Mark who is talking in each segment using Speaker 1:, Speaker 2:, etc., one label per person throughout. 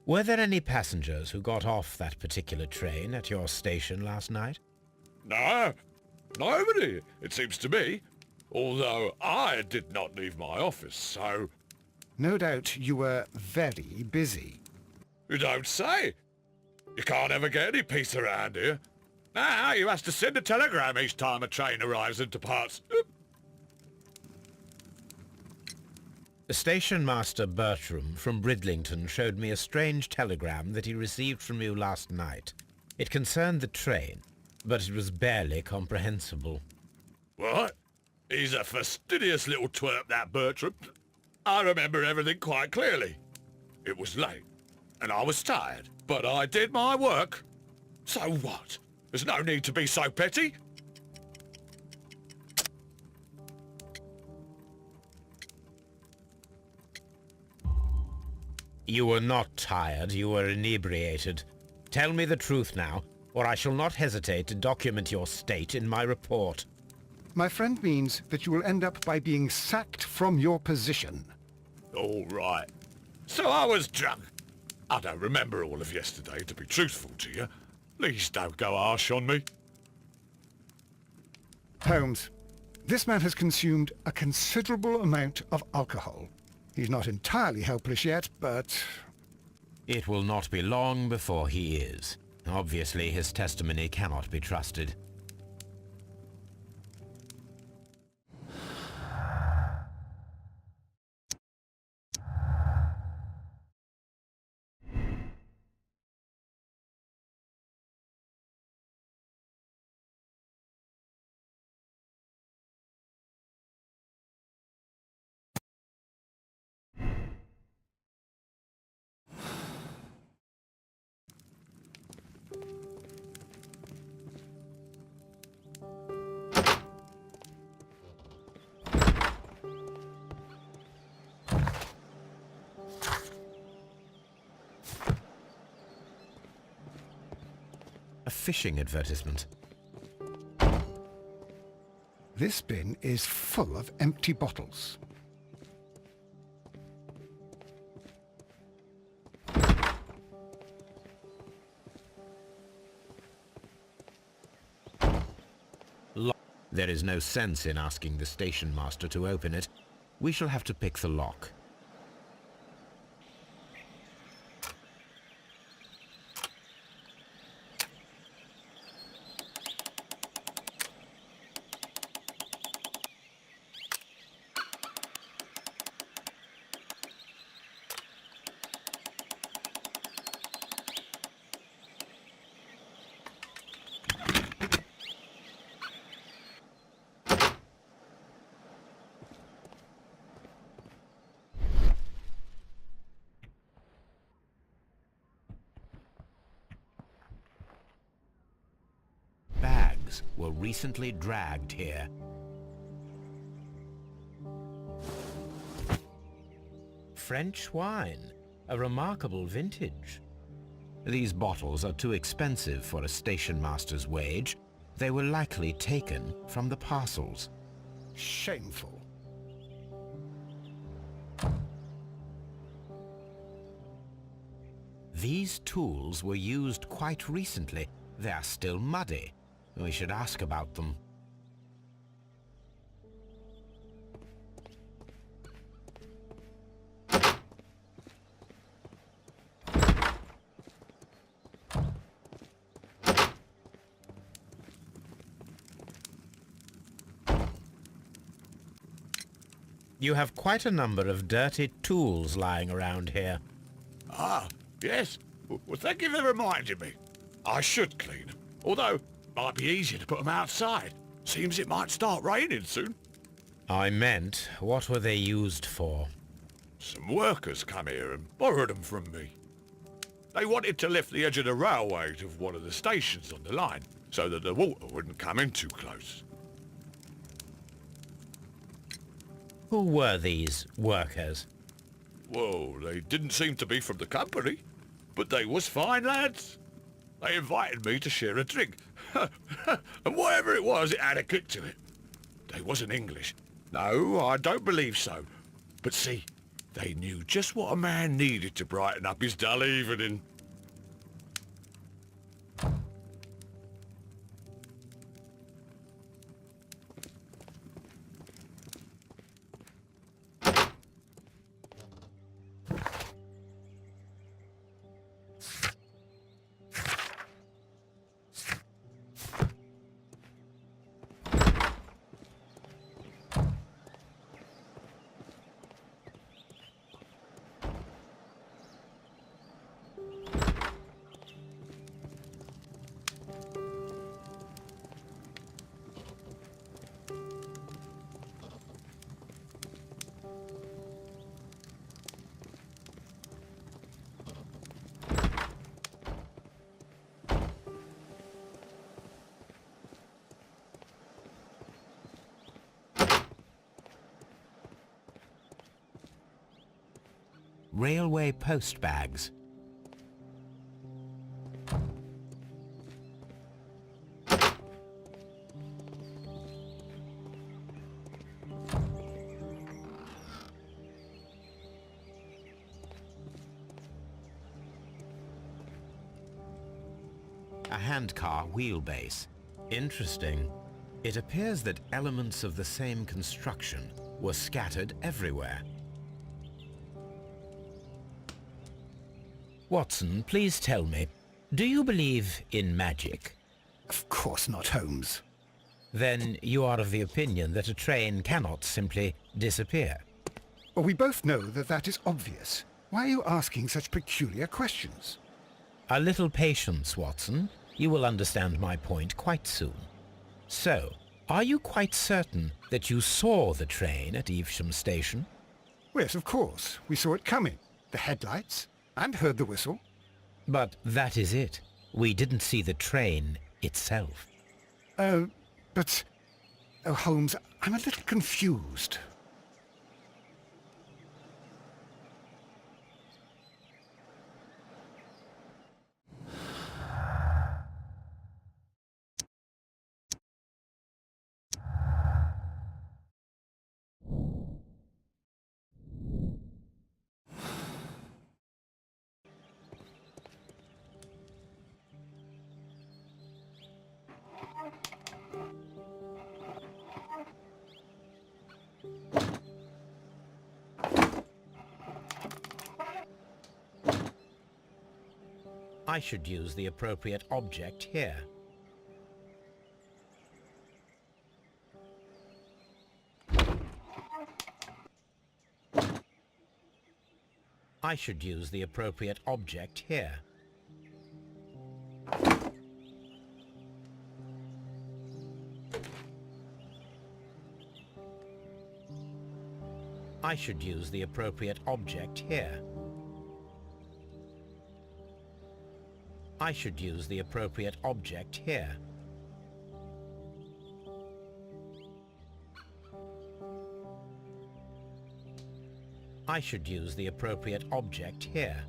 Speaker 1: Were there any passengers who got off that particular train at your station last night?
Speaker 2: No, nobody, it seems to me. Although I did not leave my office, so...
Speaker 3: No doubt you were very busy.
Speaker 2: You don't say. You can't ever get any peace around here. Now you have to send a telegram each time a train arrives and departs.
Speaker 1: Station Master Bertram from Bridlington showed me a strange telegram that he received from you last night. It concerned the train, but it was barely comprehensible.
Speaker 2: What? He's a fastidious little twerp, that Bertram. I remember everything quite clearly. It was late, and I was tired, but I did my work. So what? There's no need to be so petty.
Speaker 1: You were not tired, you were inebriated. Tell me the truth now, or I shall not hesitate to document your state in my report.
Speaker 3: My friend means that you will end up by being sacked from your position.
Speaker 2: All right. So I was drunk. I don't remember all of yesterday, to be truthful to you. Please don't go harsh on me.
Speaker 3: Holmes, this man has consumed a considerable amount of alcohol. He's not entirely helpless yet, but...
Speaker 1: It will not be long before he is. Obviously, his testimony cannot be trusted. A fishing advertisement.
Speaker 3: This bin is full of empty bottles.
Speaker 1: There is no sense in asking the station master to open it. We shall have to pick the lock. Were recently dragged here. French wine, a remarkable vintage. These bottles are too expensive for a station master's wage. They were likely taken from the parcels.
Speaker 3: Shameful.
Speaker 1: These tools were used quite recently. They are still muddy. We should ask about them. You have quite a number of dirty tools lying around here.
Speaker 2: Ah, yes. Well, thank you for reminding me. I should clean them. Although, might be easier to put them outside. Seems it might start raining soon.
Speaker 1: I meant, what were they used for?
Speaker 2: Some workers come here and borrowed them from me. They wanted to lift the edge of the railway to one of the stations on the line, so that the water wouldn't come in too close.
Speaker 1: Who were these workers?
Speaker 2: Well, they didn't seem to be from the company, but they was fine lads. They invited me to share a drink. And whatever it was, it had a kick to it. They wasn't English. No, I don't believe so. But see, They knew just what a man needed to brighten up his dull evening.
Speaker 1: Railway post bags. A handcar wheelbase. Interesting. It appears that elements of the same construction were scattered everywhere. Watson, please tell me, do you believe in magic?
Speaker 3: Of course not, Holmes.
Speaker 1: Then you are of the opinion that a train cannot simply disappear.
Speaker 3: Well, we both know that that is obvious. Why are you asking such peculiar questions?
Speaker 1: A little patience, Watson. You will understand my point quite soon. So, are you quite certain that you saw the train at Evesham Station?
Speaker 3: Yes, of course. We saw it coming. The headlights. And heard the whistle.
Speaker 1: But that is it. We didn't see the train itself.
Speaker 3: But... Oh, Holmes, I'm a little confused.
Speaker 1: I should use the appropriate object here. I should use the appropriate object here. I should use the appropriate object here. I should use the appropriate object here. I should use the appropriate object here.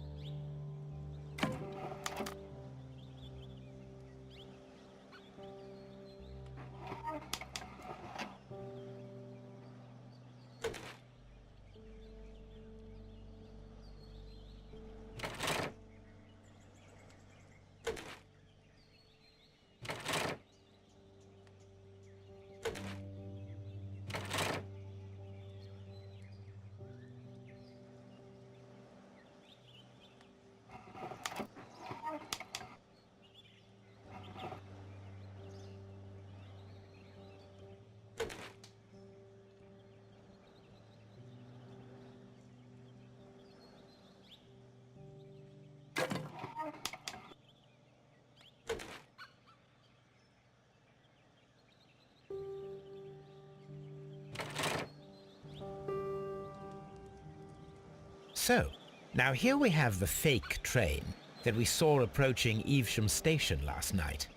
Speaker 1: So, now here we have the fake train that we saw approaching Evesham Station last night.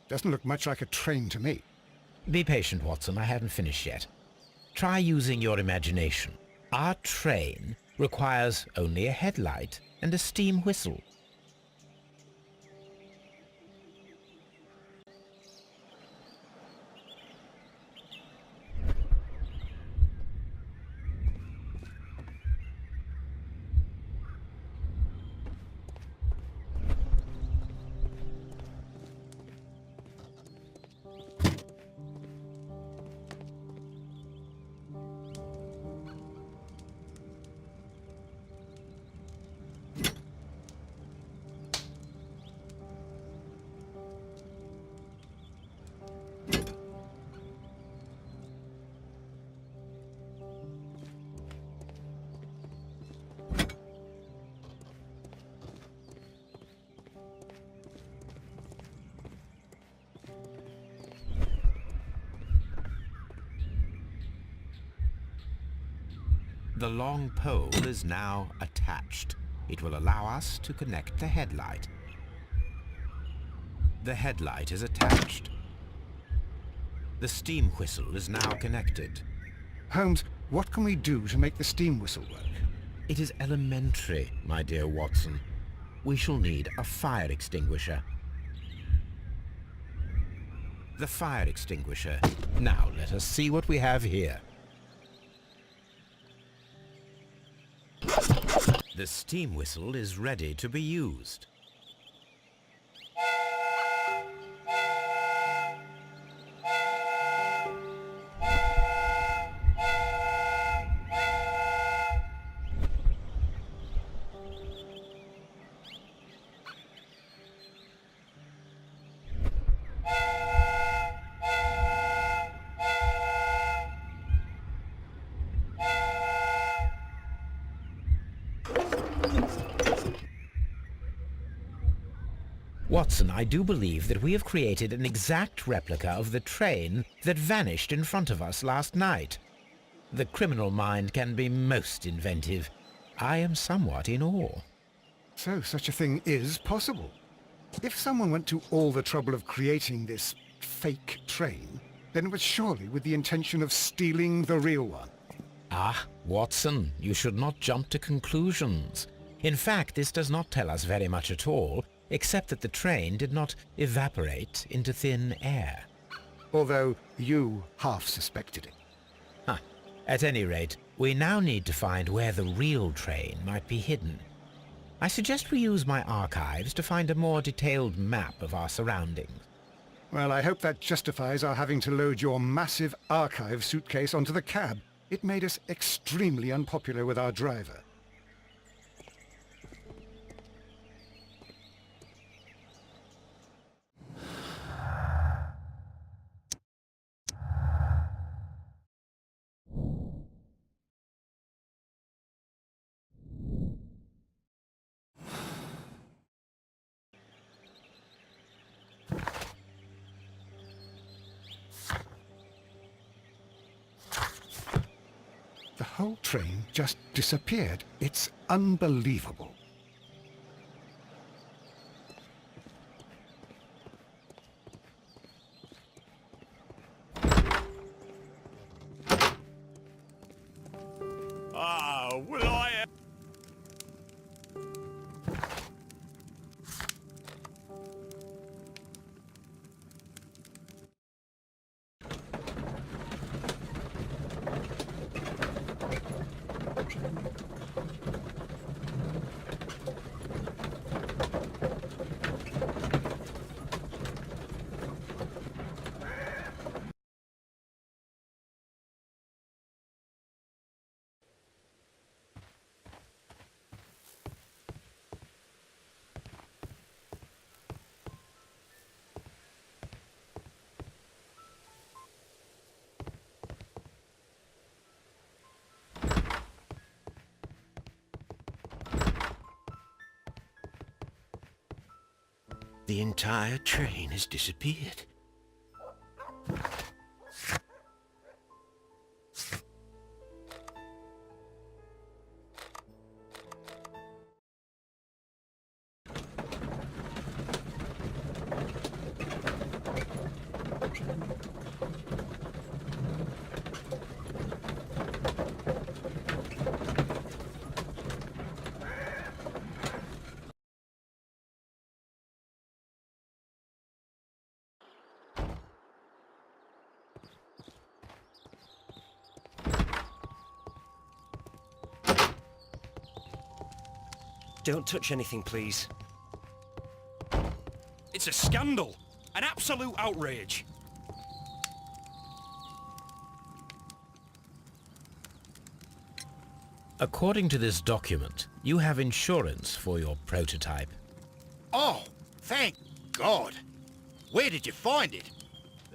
Speaker 3: Doesn't look much like a train to me.
Speaker 1: Be patient, Watson, I haven't finished yet. Try using your imagination. Our train requires only a headlight and a steam whistle. The long pole is now attached. It will allow us to connect the headlight. The headlight is attached. The steam whistle is now connected.
Speaker 3: Holmes, what can we do to make the steam whistle work?
Speaker 1: It is elementary, my dear Watson. We shall need a fire extinguisher. The fire extinguisher. Now let us see what we have here. The steam whistle is ready to be used. Watson, I do believe that we have created an exact replica of the train that vanished in front of us last night. The criminal mind can be most inventive. I am somewhat in awe.
Speaker 3: So such a thing is possible. If someone went to all the trouble of creating this fake train, then it was surely with the intention of stealing the real one.
Speaker 1: Ah, Watson, you should not jump to conclusions. In fact, this does not tell us very much at all, except that the train did not evaporate into thin air.
Speaker 3: Although you half suspected it.
Speaker 1: Huh. At any rate, we now need to find where the real train might be hidden. I suggest we use my archives to find a more detailed map of our surroundings.
Speaker 3: Well, I hope that justifies our having to load your massive archive suitcase onto the cab. It made us extremely unpopular with our driver. The whole train just disappeared. It's unbelievable.
Speaker 2: Will I...
Speaker 1: The entire train has disappeared.
Speaker 4: Don't touch anything, please. It's a scandal! An absolute outrage!
Speaker 1: According to this document, you have insurance for your prototype.
Speaker 5: Oh, thank God. Where did you find it?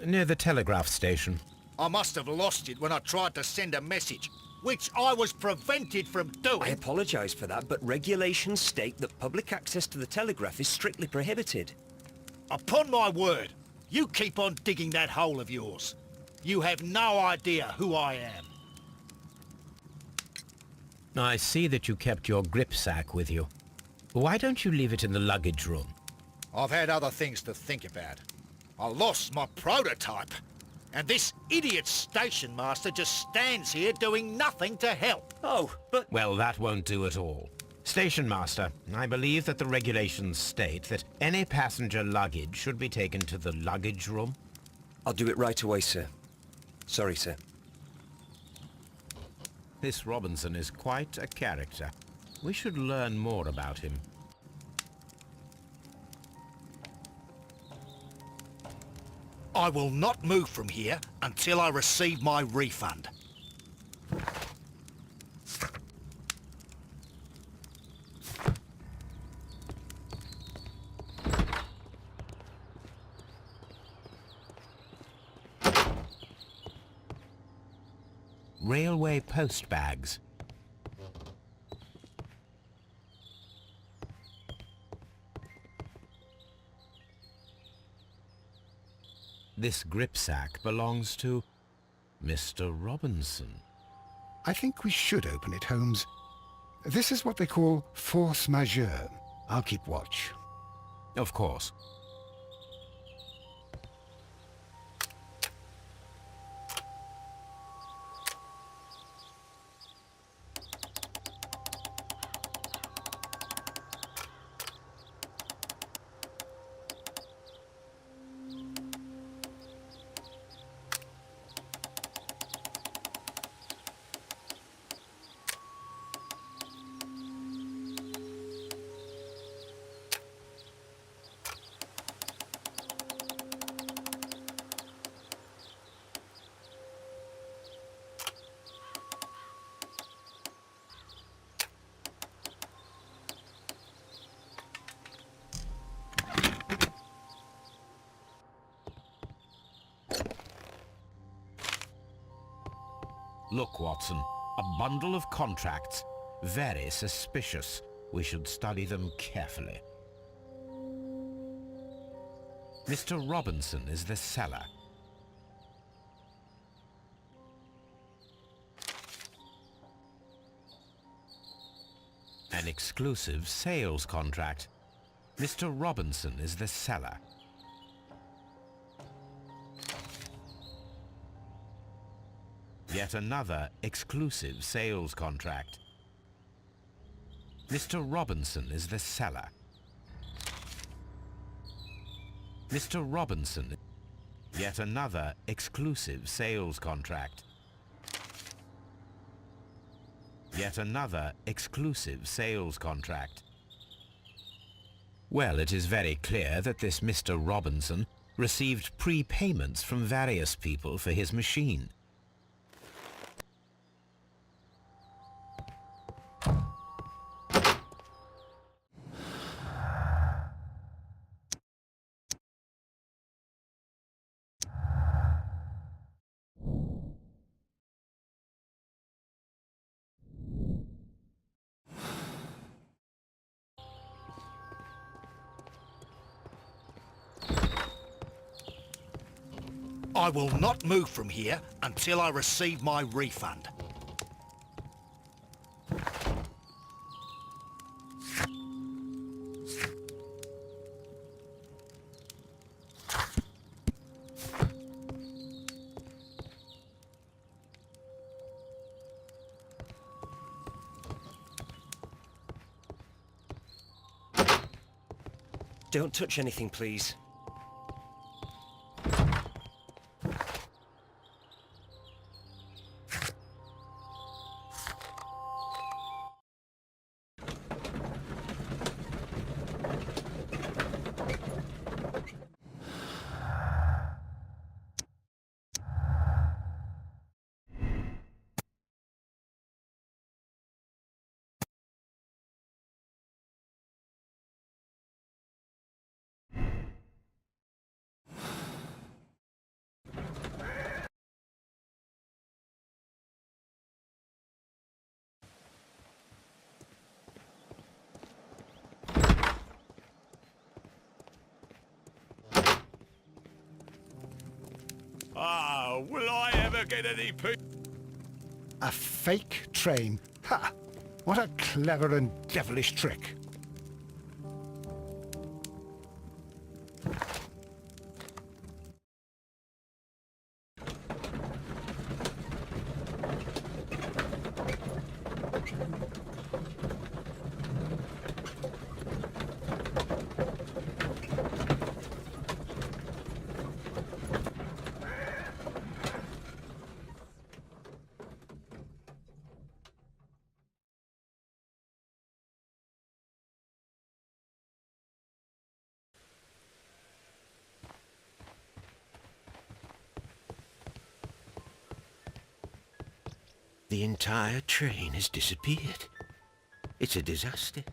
Speaker 1: Near the telegraph station.
Speaker 5: I must have lost it when I tried to send a message, which I was prevented from doing.
Speaker 4: I apologise for that, but regulations state that public access to the telegraph is strictly prohibited.
Speaker 5: Upon my word, you keep on digging that hole of yours. You have no idea who I am.
Speaker 1: I see that you kept your grip sack with you. Why don't you leave it in the luggage room?
Speaker 5: I've had other things to think about. I lost my prototype. And this idiot station master just stands here doing nothing to help.
Speaker 4: Oh, but...
Speaker 1: Well, that won't do at all. Station Master, I believe that the regulations state that any passenger luggage should be taken to the luggage room.
Speaker 4: I'll do it right away, sir. Sorry, sir.
Speaker 1: This Robinson is quite a character. We should learn more about him.
Speaker 5: I will not move from here until I receive my refund.
Speaker 1: Railway post bags. This gripsack belongs to Mr. Robinson.
Speaker 3: I think we should open it, Holmes. This is what they call force majeure. I'll keep watch.
Speaker 1: Of course. Look, Watson, a bundle of contracts. Very suspicious. We should study them carefully. Mr. Robinson is the seller. An exclusive sales contract. Mr. Robinson is the seller. Yet another exclusive sales contract. Mr. Robinson is the seller. Mr. Robinson. Yet another exclusive sales contract. Yet another exclusive sales contract. Well, it is very clear that this Mr. Robinson received prepayments from various people for his machine.
Speaker 5: I will not move from here until I receive my refund.
Speaker 4: Don't touch anything, please.
Speaker 2: Will I ever get any peace?
Speaker 3: A fake train. Ha! What a clever and devilish trick.
Speaker 1: The entire train has disappeared. It's a disaster.